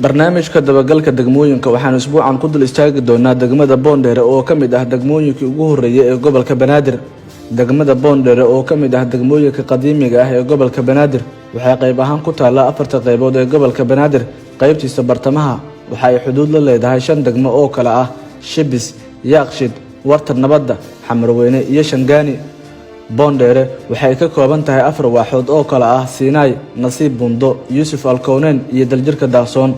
barnaamijka dabagalka degmooyinka waxaan isbuucan ku dul istaagi doonaa degmada Boondheere oo ka mid ah degmooyinkii ugu horeeyay ee gobolka Banaadir. Degmada Boondheere oo ka mid ah degmooyinka qadiimiga ah ee gobolka Banaadir waxay qayb ahaan ku taala afarta qaybood ee gobolka Banaadir. Qaybtiisa bartamaha waxa ay xuduud la leedahay 5 degmo oo kala ah Shibis, Yaaqshid, Warta Nabadda, Xamarweyne iyo Shangaani. Boondheere waxay ka kooban tahay 4 waaxood oo kala ah Siinay, Nasiib Bundo, Yuusuf Alkoonen iyo Daljirka Daaqsoon.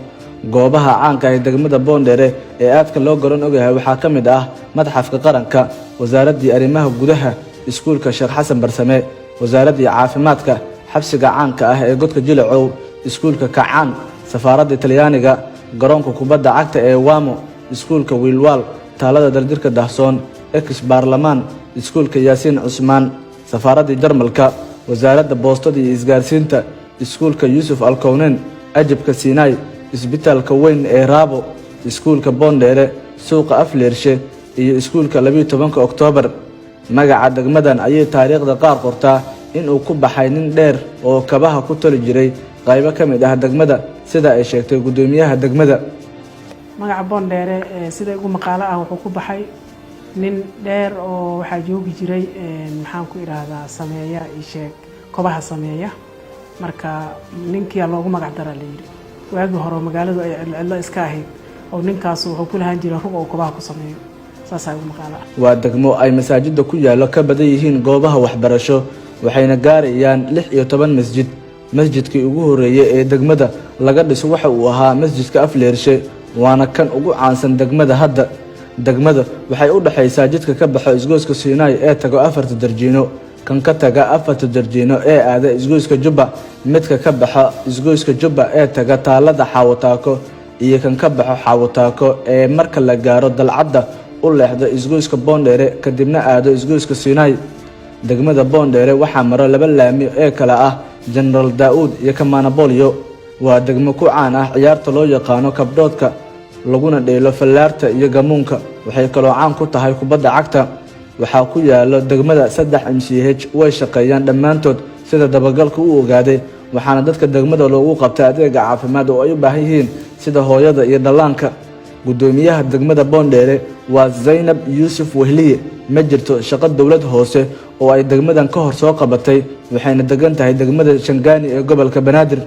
goobaha caanka ah degmada Boondheere ee aadka loo garan ogahay waxaa ka mid ah Madxafka Qaranka, Wasaaradda Arrimaha Gudaha, Iskuulka Sheekh Xasan Barsame, Wasaaradda Caafimaadka, Xabsiga caanka ah ee Godka Jilacow, Iskuulka Kacaan, Safaaradda Talyaaniga, Garoonka Kubadda Cagta ee Wamo, Iskuulka Wiilwaal, Taalada Daljirka Daaqsoon, Ex Baarlamaan, Iskuulka Yaasiin Cusmaan, Safaaradda Jarmalka, Wasaaradda Boostada iyo Isgaarsiinta, Iskuulka Yuusuf Alkoonen, Ajabka Siinay, Isbitaalka weyn ee Raabo, Iskuulka Boondheere, Suuqa Afleershe iyo Iskuulka 12 Oktoobar. Magaca degmadan ayay taariikhda qaar qortaa in uu ku baxay nin dheer oo kabaha ku tali jiray qaybo ka mid ah degmada sida ay sheegtay gudoomiyaha degmada. magaca Boondheere sida ugu maqaalo ah wuxuu ku baxay nin dheer oo waxa joogi jiray maxaan ku iraahdaa sameeya sheeg kabaha sameeya marka ninkii loogu magac daray leeyahay waagi hore magaaladu ay cilad iska ahayd oo ninkaas wuxuu ku lahaan jiray rug oo kabaha ku sameeyo saasay ugu maqaalo waa degmo ay masaajidda ku yaalo ka badan yihiin goobaha waxbarasho waxayna gaarayaan 16 masjid. masjidkii ugu horeeyay ee degmada laga dhiso waxa uu ahaa masjidka Afleershe waana kan ugu caansan degmada hadda. degmada waxay u dhaxaysaa jidka ka baxo isgoyska Siinay ee tago 4 darjiino, kan ka taga 4 darjiino ee aada isgoyska Jubba, midka ka baxo isgoyska Jubba ee taga Taalada Xawataako iyo kan ka baxo Xawataako ee marka la gaaro dalcadda u leexdo isgoyska Boondheere kadibna aado isgoyska Siinay. degmada Boondheere waxaa maro 2 laami ee kala ah General Daawud iyo Kamanabolyo. waa degmo ku caan ah ciyaarta loo yaqaano kabdhoodka laguna dheelo fallaarta iyo gamuunka. waxay kaloo caan ku tahay kubadda cagta. waxaa ku yaalo degmada 3 MCH way shaqeeyaan dhammaantood sida dabagalka uu ogaaday waxaana dadka degmada loogu qabtaa adeega caafimaad oo ay u baahan yihiin sida hooyada iyo dhallaanka. gudoomiyaha degmada Boondheere waa Zainab Yuusuf Wehliye. ma jirto shaqo dawlad hoose oo ay degmadan ka hor soo qabatay waxayna degan tahay degmada Shangaani ee gobolka Banaadir.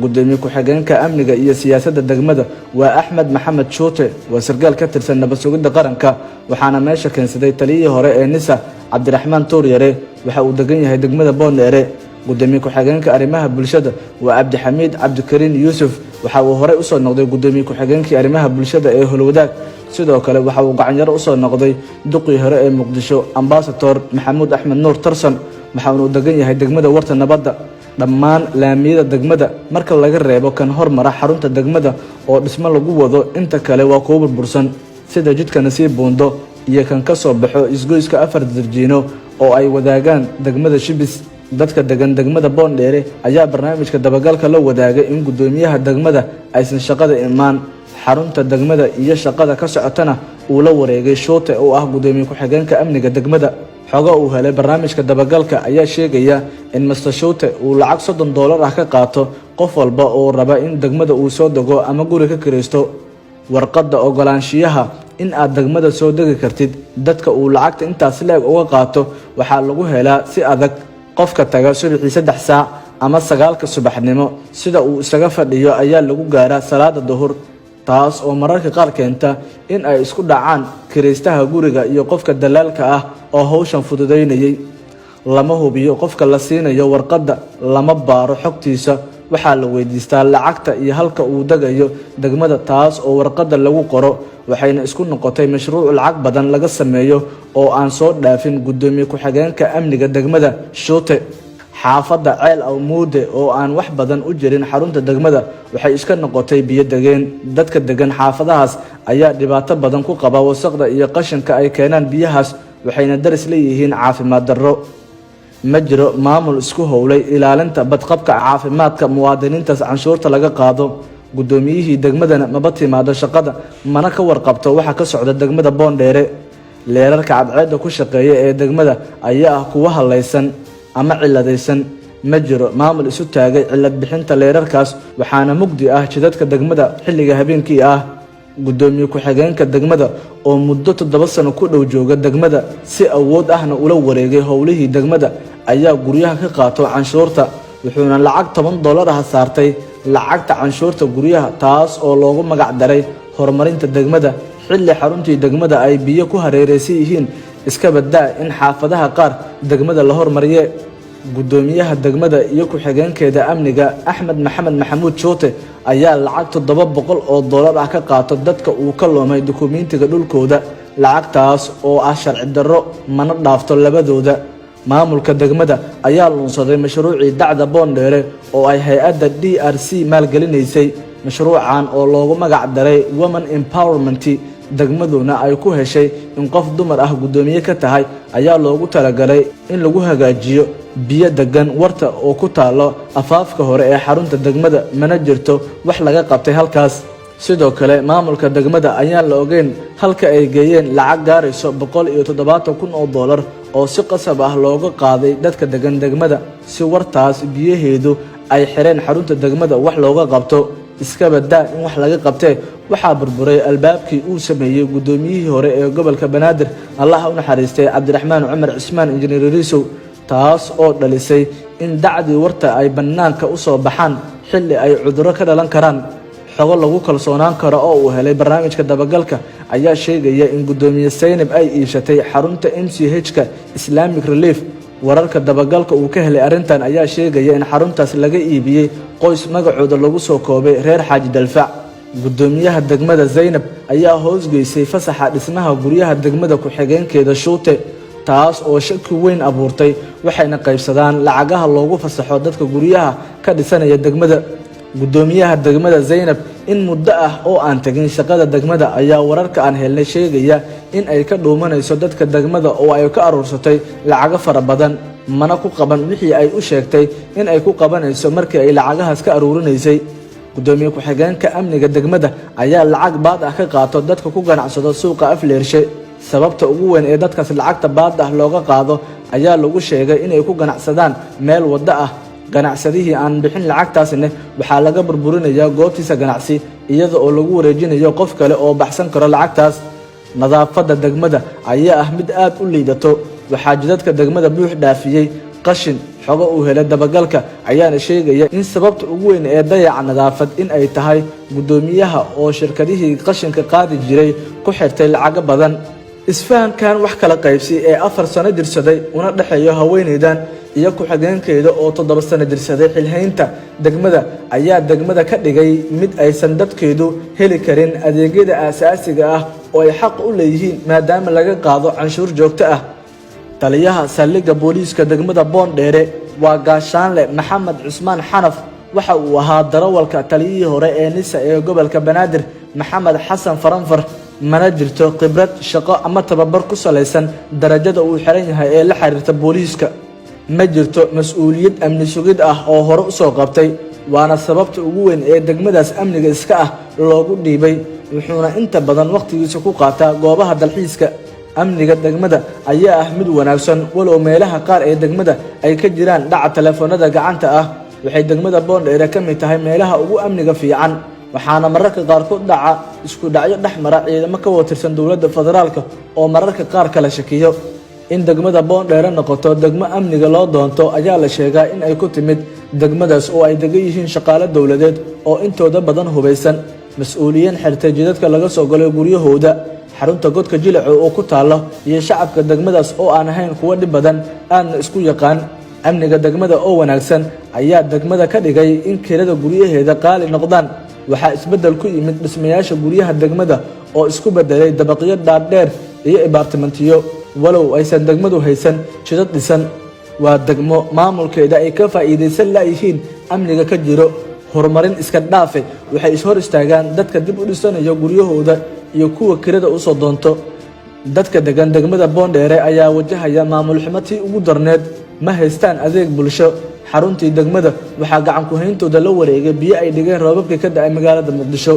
gudoomiye ku-xigeenka amniga iyo siyaasadda degmada waa Axmed Maxamed Shuute, waa sargaal ka tirsan nabad sugidda qaranka waxaana meesha keensaday taliyihii hore ee Nisa Cabdiraxmaan Tuuryare. waxa uu degan yahay degmada Boondheere. gudoomiye ku-xigeenka arrimaha bulshada waa Cabdixamiid Cabdikariin Yuusuf. waxa uu hore u soo noqday gudoomiye ku-xigeenkii arrimaha bulshada ee Holwadaag. sidoo kale waxa uu gacan yar u soo noqday duqii hore ee Muqdisho Ambassador Maxamuud Axmed Nuur Tarsan. waxa uu degan yahay degmada Warta Nabadda. dhammaan laamiyada degmada marka laga reebo kan hormara xarunta degmada oo dhismo lagu wado inta kale waa kuwa burbursan sida jidka Nasiib Bundo iyo kan ka soo baxo isgoyska 4 darjiino oo ay wadaagaan degmada Shibis. dadka degan degmada Boondheere ayaa barnaamijka dabagalka la wadaagay in gudoomiyaha degmada aysan shaqada imaan xarunta degmada iyo shaqada ka socotana uu la wareegay Shuute oo ah gudoomiye ku-xigeenka amniga degmada. xogo uu helay barnaamijka dabagalka ayaa sheegaya in Mr. Shuute uu lacag $30 ah ka qaato qof walba oo raba in degmada uu soo dego ama guri ka kireysto. warqadda ogolaanshiyaha in aad degmada soo degi kartid dadka uu lacagta intaas leeg uga qaato waxaa lagu helaa si adag. qofka taga subaxii 3 saac ama 9 subaxnimo sida uu isaga fadhiyo ayaa lagu gaaraa salaada duhur, taas oo mararka qaar keenta in ay isku dhacaan kireystaha guriga iyo qofka dalaalka ah oo hawshan fududeynayay. lama hubiyo qofka la siinayo warqadda, lama baaro xogtiisa. waxaa la weydiistaa lacagta iyo halka uu degayo degmada, taas oo warqadda lagu qoro. waxayna isku noqotay mashruuc lacag badan laga sameeyo oo aan soo dhaafin gudoomiye ku-xigeenka amniga degmada Shuute. xaafadda Ceel aw Muude oo aan wax badan u jirin xarunta degmada waxay iska noqotay biyo degeen. dadka degan xaafadahaas ayaa dhibaato badan ku qaba wasaqda iyo qashinka ay keenaan biyahaas waxayna daris leeyihiin caafimaad darro. ma jiro maamul isku howlay ilaalinta badqabka caafimaadka muwaadiniintaas canshuurta laga qaado. gudoomiyihii degmadana maba timaado shaqada mana ka warqabto waxa ka socda degmada Boondheere. leerarka cadceedda ku shaqeeya ee degmada ayaa ah kuwa halaysan ama ciladaysan. ma jiro maamul isu taagay cilad bixinta leerarkaas waxaana mugdi ah jidadka degmada xilliga habeenkii ah gudoomiye ku-xigeenka degmada oo muddo 7 sano ku dhow jooga degmada si awood ahna ula wareegay howlihii degmada ayaa guryaha ka qaato canshuurta wuxuuna lacag $10 ah saartay lacagta canshuurta guryaha taas oo loogu magac daray horumarinta degmada xilli xaruntii degmada ay biyo ku hareereysan yihiin iska badaa in xaafadaha qaar degmada la hormariye gudoomiyaha degmada iyo ku-xigeenkeeda amniga Axmed Maxamed Maxamuud Joote ayaa lacag $700 ah ka qaato dadka uu ka loomay dukumeentiga dhulkooda lacagtaas oo ah sharci darro mana dhaafto labadooda maamulka degmada ayaa lunsaday mashruucii dacda Boondheere oo ay hay'adda DRC maalgelinaysay mashruucan oo loogu magac daray Women Empowerment degmaduna ay ku heshay in qof dumar ah gudoomiye ka tahay ayaa loogu talagalay in lagu hagaajiyo biyo degan warta oo ku taalo afaafka hore ee xarunta degmada mana jirto wax laga qabtay halkaas sidoo kale maamulka degmada ayaan la ogeyn halka ay geeyeen lacag gaarayso $170,000 oo si qasab ah looga qaaday dadka degan degmada si wartaas biyaheedu ay xireen xarunta degmada wax looga qabto iska badaa in wax laga qabtay waxaa burburay albaabkii uu sameeyay gudoomiyihii hore ee gobolka Banaadir Allah u naxariistay Cabdiraxmaan Cumar Cismaan Injineer Riisow taas oo dhalisay in dacdii warta ay banaanka u soo baxaan xilli ay cudurro ka dhalan karaan xogo lagu kalsoonaan karo oo uu helay barnaamijka Dabagalka ayaa sheegaya in gudoomiye Saynab ay iibsatay xarunta MCH-ka Islamic Relief wararka Dabagalka uu ka helay arintan ayaa sheegaya in xaruntaas laga iibiyay qoys magacooda lagu soo koobay reer Xaaji Dalfac gudoomiyaha degmada Zaynab ayaa hoosgeysay fasaxa dhismaha guryaha degmada ku-xigeenkeeda Shuute taas oo shaki weyn abuurtay waxayna qaybsadaan lacagaha loogu fasaxo dadka guryaha ka dhisanaya degmada gudoomiyaha degmada Zaynab in muddo ah oo aan tagin shaqada degmada ayaa wararka aan helnay sheegaya in ay ka dhuumanayso dadka degmada oo ay ka aruursatay lacago fara badan mana ku qaban wixii ay u sheegtay in ay ku qabanayso markii ay lacagahaas ka aruurinaysay gudoomiye ku-xigeenka amniga degmada ayaa lacag baad ah ka qaato dadka ku ganacsado suuqa Afleershe sababta ugu weyn ee dadkaas lacagta baad ah looga qaado ayaa lagu sheegay in ay ku ganacsadaan meel wada ah ganacsadihii aan bixin lacagtaasna waxaa laga burburinayaa goobtiisa ganacsi iyada oo lagu wareejinayo qof kale oo baxsan karo lacagtaas nadaafadda degmada ayaa ah mid aad u liidato waxaa jidadka degmada buux dhaafiyay qashin xogo uu helay Dabagalka ayaana sheegaya in sababta ugu weyn ee dayaca nadaafad in ay tahay gudoomiyaha oo shirkadihii qashinka qaadi jiray ku xirtay lacag badan isfahankan wax kala qaybsi ee 4 sano dirsaday una dhaxeeyo haweeneydan iyo ku-xigeenkeeda oo 7 sano dirsaday xilhaynta degmada ayaa degmada ka dhigay mid aysan dadkeedu heli karin adeegyada aasaasiga ah oo ay xaq u leeyihiin maadaama laga qaado canshuur joogto ah taliyaha saldhigga booliiska degmada Boondheere waa gaashaanle Maxamed Cusmaan Xanaf waxa uu ahaa darawalka taliyihii hore ee Nisa ee gobolka Banaadir Maxamed Xasan Faranfar mana jirto khibrad shaqo ama tababar ku saleysan darajada uu xiran yahay ee la xiriirta booliiska ma jirto mas'uuliyad amni sugid ah oo hore u soo qabtay waana sababta ugu weyn ee degmadaas amniga iska ah loogu dhiibay wuxuuna inta badan waqtigiisa ku qaataa goobaha dalxiiska amniga degmada ayaa ah mid wanaagsan walow meelaha qaar ee degmada ay ka jiraan dhaca telefoonada gacanta ah waxay degmada Boondheere ka mid tahay meelaha ugu amniga fiican waxaana mararka qaar ku dhaca isku dhacyo dhaxmara ciidamo ka watirsan dawladda federaalka oo mararka qaar kala shakiyo in degmada Boondheere noqoto degmo amniga loo doonto ayaa la sheegaa in ay ku timid degmadaas oo ay degan yihiin shaqaale dawladeed oo intooda badan hubeysan mas'uuliyiin xirtay jidadka laga soo galay guryahooda xarunta godka Jilaco oo ku taalo iyo shacabka degmadaas oo aan ahayn kuwa dhib badan aan isku yaqaan amniga degmada oo wanaagsan ayaa degmada ka dhigay in kirada guryaheeda qaali noqdaan waxaa isbedel ku yimid dhismayaasha guryaha degmada oo isku bedelay dabaqyo dhaadheer iyo apartmentiyo walow aysan degmadu haysan jidad dhisan waa degmo maamulkeeda ay ka faa'iideysan laayihiin amniga ka jiro horumarin iska dhaafe waxay is hor istaagaan dadka dib u dhisanayo guryahooda iyo kuwa kirada u soo doonto dadka degan degmada Boondheere ayaa wajahaya maamul xumatii ugu darneed ma haystaan adeeg bulsho xaruntii degmada waxaa gacan ku hayntooda la wareegay biyo ay dhigeen roobabkii ka dhacay magaalada Muqdisho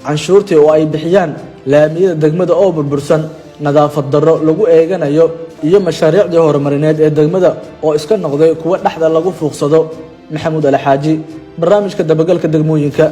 canshuurtii oo ay bixiyaan laamiyada degmada oo burbursan nadaafad darro lagu eeganayo iyo mashaariicdii horumarineed ee degmada oo iska noqday kuwa dhaxda lagu fuuqsado. maxamuud alxaaji barnaamijka dabagalka degmooyinka.